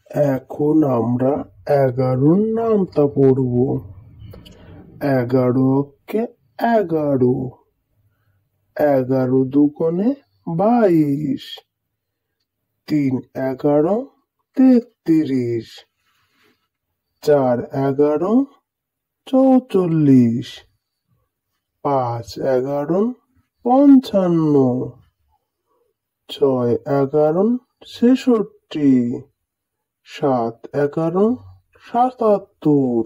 এখন আমরা 11-র নামতা পড়ব। 11 অক্ষে 11, 11 দুগুণে 22, 3 11 33, 4 11 44, 5 11 55, 6 11 66, 7 11 77,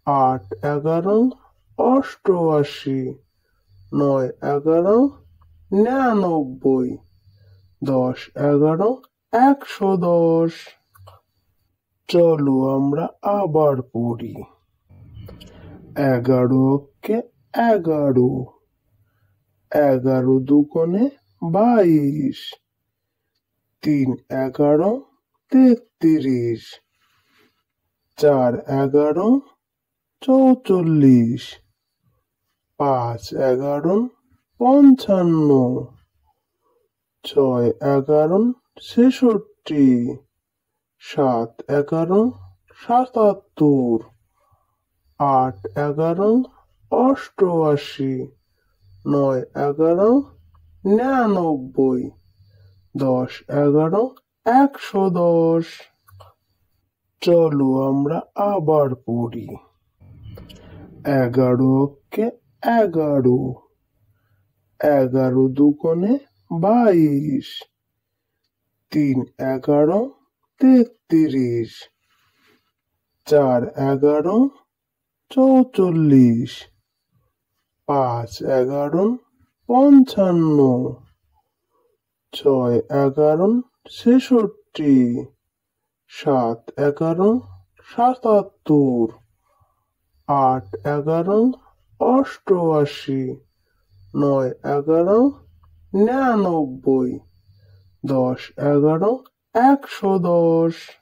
8 11 88, 9 11 99, 10 11 110। চলো আমরা আবার পড়ি। 11 অক্ষে 11, 11 দুগুণে 22, 3 11 33, 4 11 44, 5 11 55, 6 11 66, 7 11 77, 8 11 88, 9 11 99, 10 11 110। চলো আমরা আবার পড়ি। 11 অক্ষে 11, 11 দুগুণে 22, 3 11 33, 4 11 44, 5 11 55, 6 11 66, 7 11 77, 8 11 88, 9 11 99, 10 11 110।